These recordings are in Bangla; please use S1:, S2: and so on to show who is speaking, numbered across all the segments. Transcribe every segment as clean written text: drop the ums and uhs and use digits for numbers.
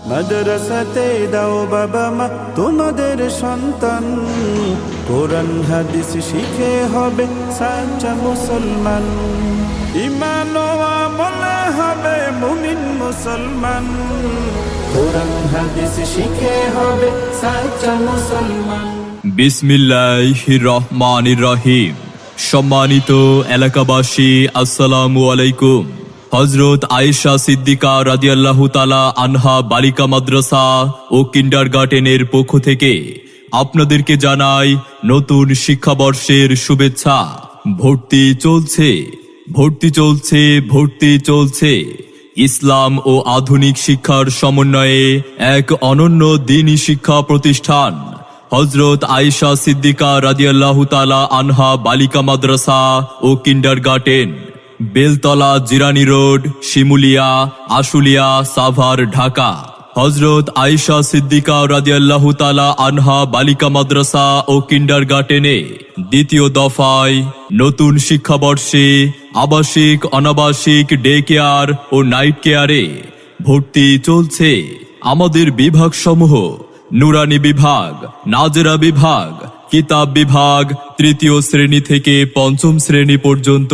S1: মাদ্রাসাতে দাও বাবা মা তোমাদের সন্তান, কোরআন হাদিস শিখে হবে সাচ্চা মুসলমান, ঈমান ও আমলে হবে মুমিন মুসলমান, কোরআন হাদিস শিখে হবে সাচ্চা মুসলমান।
S2: বিসমিল্লাহির রহমানির রহিম। সম্মানিত এলাকাবাসী, আসসালামু আলাইকুম। হযরত আয়েশা সিদ্দিকা রাদিয়াল্লাহু তাআলা আনহা বালিকা মাদ্রাসা ও কিন্ডারগার্টেনের পক্ষ থেকে আপনাদেরকে জানাই নতুন শিক্ষাবর্ষের শুভেচ্ছা। ভর্তি চলছে, ভর্তি চলছে, ভর্তি চলছে। ইসলাম ও আধুনিক শিক্ষার সমন্বয়ে এক অনন্য দ্বীনি শিক্ষা প্রতিষ্ঠান হযরত আয়েশা সিদ্দিকা রাদিয়াল্লাহু তাআলা আনহা বালিকা মাদ্রাসা ও কিন্ডারগার্টেন, বেলতলা, জিরানী রোড, শিমুলিয়া, আশুলিয়া, সাভার, ঢাকা। হযরত আয়েশা সিদ্দিকা রাদিয়াল্লাহু তাআলা আনহা বালিকা মাদ্রাসা ও কিন্ডারগার্টেনে দ্বিতীয় দফায় নতুন শিক্ষাবর্ষে আবাসিক, অনাবাসিক, ডে কেয়ার ও নাইট কেয়ারে ভর্তি চলছে। আমাদের বিভাগসমূহ: নুরানি বিভাগ, নাজেরা বিভাগ, কিতাব বিভাগ, তৃতীয় শ্রেণী থেকে পঞ্চম শ্রেণী পর্যন্ত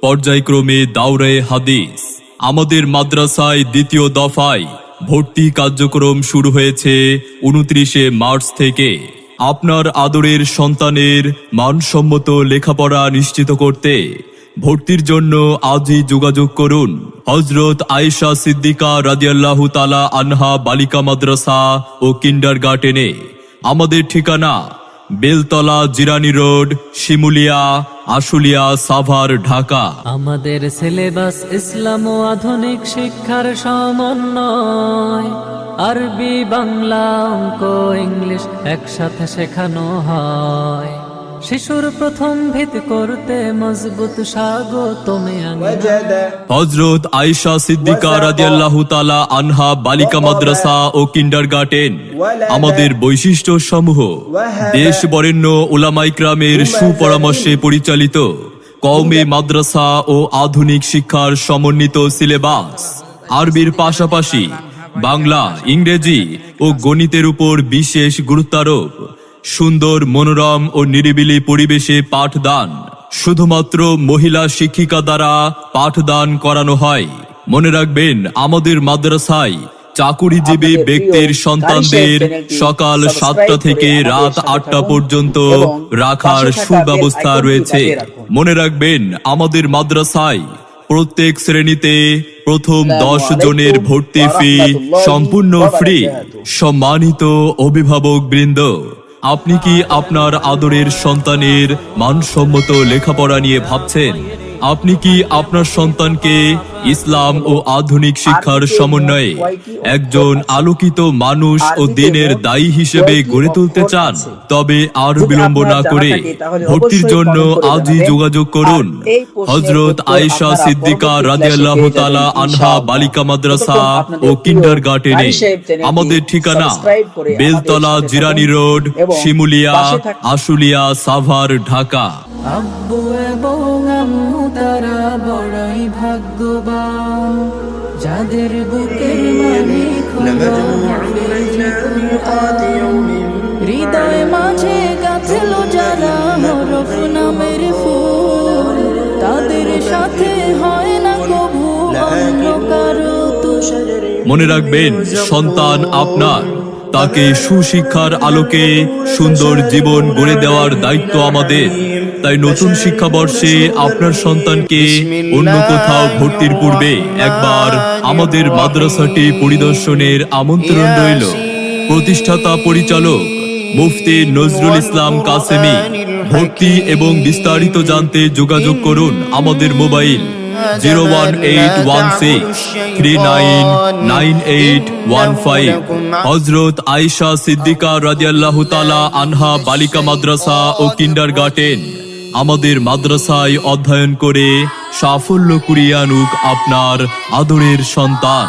S2: পর্যায়ক্রমে দাওরায়ে হাদিস। আমাদের মাদ্রাসায় দ্বিতীয় দফায় ভর্তি কার্যক্রম শুরু হয়েছে 29শে মার্চ থেকে। আপনার আদরের সন্তানের মানসম্মত লেখাপড়া নিশ্চিত করতে ভর্তির জন্য আজই যোগাযোগ করুন হযরত আয়েশা সিদ্দিকা রাদিয়াল্লাহু তাআলা আনহা বালিকা মাদ্রাসা ও কিন্ডারগার্টেনে। আমাদের ঠিকানা: বেলতলা, জিরানী রোড, শিমুলিয়া, আশুলিয়া, সাভার, ঢাকা।
S3: আমাদের সিলেবাস ইসলাম ও আধুনিক শিক্ষার সমন্বয়, আরবি, বাংলা, অঙ্ক, ইংলিশ একসাথে শেখানো হয়। শিশুর প্রথম ভিত করতে মজবুত স্বাগতম
S2: হযরত আয়েশা সিদ্দিকা রাদিয়াল্লাহু তাআলা আনহা বালিকা মাদ্রাসা ও কিন্ডারগার্টেন। আমাদের বৈশিষ্ট্য সমূহ: দেশ বরেণ্য উলামা ইকরামের সুপরামর্শে পরিচালিত কওমি মাদ্রাসা ও আধুনিক শিক্ষার সমন্বিত সিলেবাস। আরবির পাশাপাশি বাংলা, ইংরেজি ও গণিতের উপর বিশেষ গুরুত্বারোপ। সুন্দর, মনোরম ও নিরিবিলি পরিবেশে পাঠদান। শুধুমাত্র মহিলা শিক্ষিকা দ্বারা পাঠদান করানো হয়। মনে রাখবেন, আমাদের মাদ্রাসায় চাকুরিজীবী ব্যক্তির সন্তানদের সকাল 7টা থেকে রাত 8টা পর্যন্ত রাখার সুব্যবস্থা রয়েছে। মনে রাখবেন, আমাদের মাদ্রাসায় প্রত্যেক শ্রেণীতে প্রথম 10 জনের ভর্তি ফি সম্পূর্ণ ফ্রি। সম্মানিত অভিভাবক বৃন্দ, আপনি কি আপনার আদরের সন্তানের মানসম্মত লেখাপড়া নিয়ে ভাবছেন? আপনি কি আপনার সন্তানকে ইসলাম ও আধুনিক শিক্ষার সমন্বয়ে একজন আলোকিত মানুষ ও দ্বীনের দায়ী হিসেবে গড়ে তুলতে চান? তবে আর বিলম্ব না করে ভর্তির জন্য আজই যোগাযোগ করুন হযরত আয়েশা সিদ্দিকা রাদিয়াল্লাহু তাআলা আনহা বালিকা মাদ্রাসা ও কিন্ডারগার্টেনে। আমাদের ঠিকানা: বেলতলা, জিরানী রোড, শিমুলিয়া, আশুলিয়া, সাভার, ঢাকা।
S3: আব্বু এবং আম্মু তারা বড়ই ভাগ্যবান, যাদের বুকের মালিক হলো হৃদয় মাঝে গাঁথলো যারা হরফ নামের ফুল, তাদের সাথে হয় না কভু অন্য কারো তুলনা।
S2: মনে রাখবেন, সন্তান আপনার, তাকে সুশিক্ষার আলোকে সুন্দর জীবন গড়ে দেওয়ার দায়িত্ব আমাদের। তাই নতুন শিক্ষাবর্ষে আপনার সন্তানকে অন্য কোথাও ভর্তির পূর্বে একবার আমাদের মাদ্রাসাটি পরিদর্শনের আমন্ত্রণ রইল। প্রতিষ্ঠাতা পরিচালক মুফতি নজরুল ইসলাম কাসেমি। ভর্তি এবং বিস্তারিত জানতে যোগাযোগ করুন আমাদের মোবাইল 01816399815। হযরত আয়েশা সিদ্দিকা রাদিয়াল্লাহু তাআলা আনহা বালিকা মাদ্রাসা ও কিন্ডারগার্টেন। আমাদের মাদ্রাসায় অধ্যয়ন করে সাফল্য কুড়িয়ে আনুক আপনার আদরের সন্তান।